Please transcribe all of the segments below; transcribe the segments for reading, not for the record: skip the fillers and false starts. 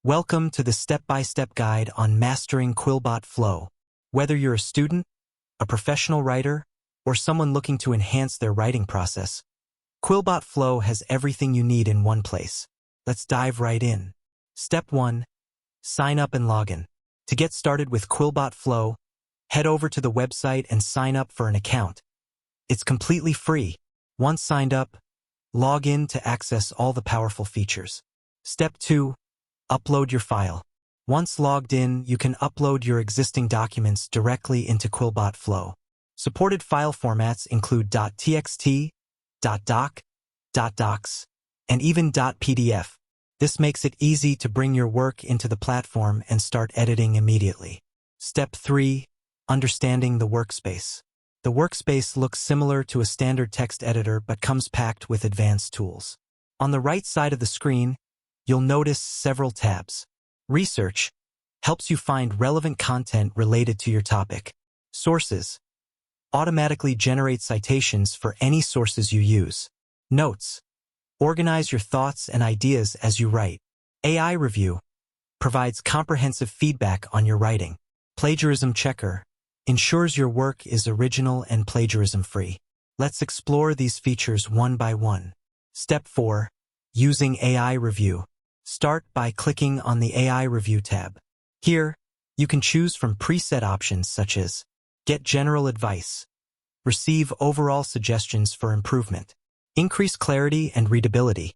Welcome to the step-by-step guide on mastering QuillBot Flow. Whether you're a student, a professional writer, or someone looking to enhance their writing process, QuillBot Flow has everything you need in one place. Let's dive right in. Step 1. Sign up and log in. To get started with QuillBot Flow, head over to the website and sign up for an account. It's completely free. Once signed up, log in to access all the powerful features. Step 2. Upload your file. Once logged in, you can upload your existing documents directly into QuillBot Flow. Supported file formats include .txt, .doc, .docs, and even .pdf. This makes it easy to bring your work into the platform and start editing immediately. Step 3. Understanding the workspace. The workspace looks similar to a standard text editor but comes packed with advanced tools. On the right side of the screen, you'll notice several tabs. Research helps you find relevant content related to your topic. Sources automatically generate citations for any sources you use. Notes organize your thoughts and ideas as you write. AI review provides comprehensive feedback on your writing. Plagiarism checker ensures your work is original and plagiarism-free. Let's explore these features one by one. Step 4. Using AI review. Start by clicking on the AI Review tab. Here, you can choose from preset options such as Get General Advice, Receive Overall Suggestions for Improvement, Increase Clarity and Readability,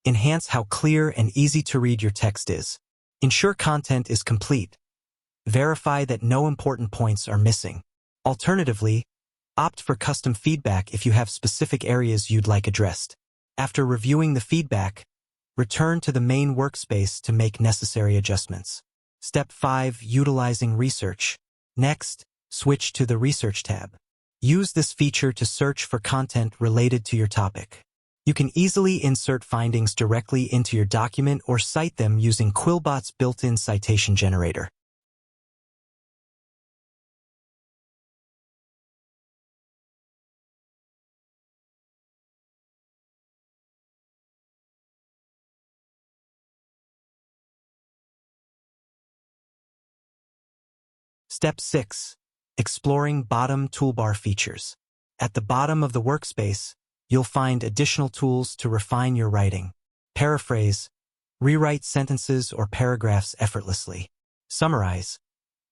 Enhance how clear and easy to read your text is, Ensure content is complete, Verify that no important points are missing. Alternatively, opt for custom feedback if you have specific areas you'd like addressed. After reviewing the feedback, return to the main workspace to make necessary adjustments. Step 5. Utilizing research. Next, switch to the Research tab. Use this feature to search for content related to your topic. You can easily insert findings directly into your document or cite them using QuillBot's built-in citation generator. Step 6. Exploring bottom toolbar features. At the bottom of the workspace, you'll find additional tools to refine your writing. Paraphrase, rewrite sentences or paragraphs effortlessly. Summarize,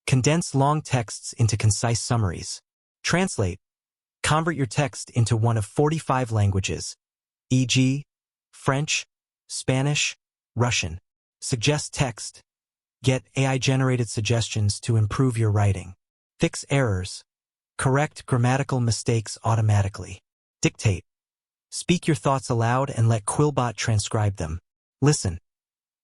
condense long texts into concise summaries. Translate, convert your text into one of 45 languages, e.g., French, Spanish, Russian. Suggest text, get AI-generated suggestions to improve your writing. Fix errors. Correct grammatical mistakes automatically. Dictate. Speak your thoughts aloud and let QuillBot transcribe them. Listen.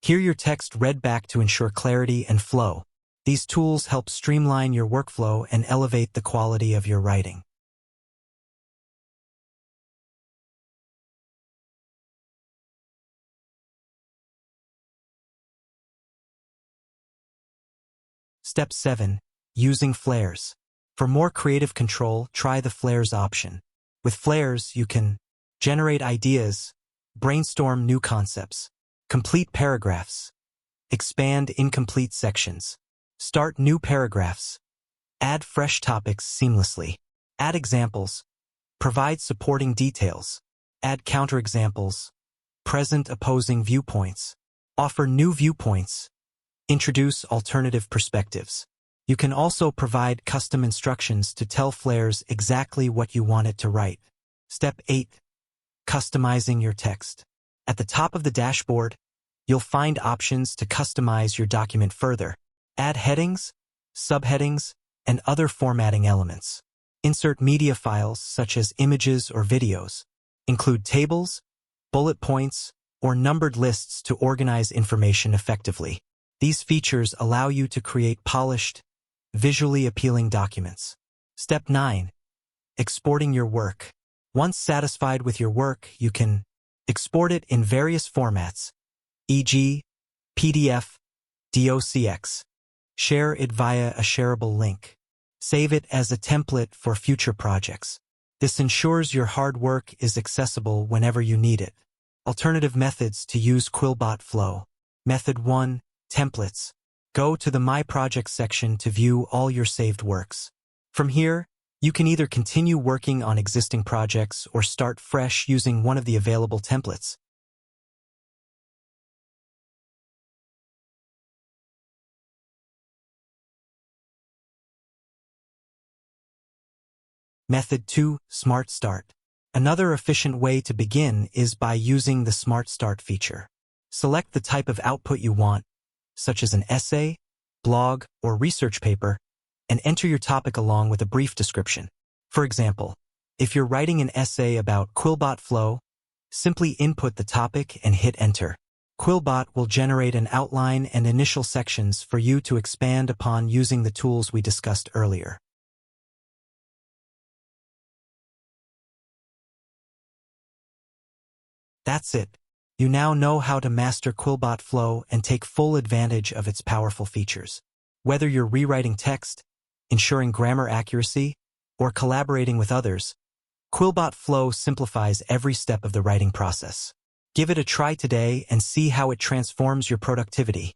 Hear your text read back to ensure clarity and flow. These tools help streamline your workflow and elevate the quality of your writing. Step 7. Using flares. For more creative control, try the flares option. With flares, you can generate ideas, brainstorm new concepts, complete paragraphs, expand incomplete sections, start new paragraphs, add fresh topics seamlessly, add examples, provide supporting details, add counterexamples, present opposing viewpoints, offer new viewpoints, introduce alternative perspectives. You can also provide custom instructions to tell flares exactly what you want it to write. Step 8. Customizing your text. At the top of the dashboard, you'll find options to customize your document further. Add headings, subheadings, and other formatting elements. Insert media files such as images or videos. Include tables, bullet points, or numbered lists to organize information effectively. These features allow you to create polished, visually appealing documents. Step 9. Exporting your work. Once satisfied with your work, you can export it in various formats, e.g., PDF, docx. Share it via a shareable link. Save it as a template for future projects. This ensures your hard work is accessible whenever you need it. Alternative methods to use QuillBot Flow. Method 1. Templates. Go to the My Projects section to view all your saved works. From here, you can either continue working on existing projects or start fresh using one of the available templates. Method 2. Smart Start. Another efficient way to begin is by using the Smart Start feature. Select the type of output you want, such as an essay, blog, or research paper, and enter your topic along with a brief description. For example, if you're writing an essay about QuillBot Flow, simply input the topic and hit enter. QuillBot will generate an outline and initial sections for you to expand upon using the tools we discussed earlier. That's it. You now know how to master QuillBot Flow and take full advantage of its powerful features. Whether you're rewriting text, ensuring grammar accuracy, or collaborating with others, QuillBot Flow simplifies every step of the writing process. Give it a try today and see how it transforms your productivity.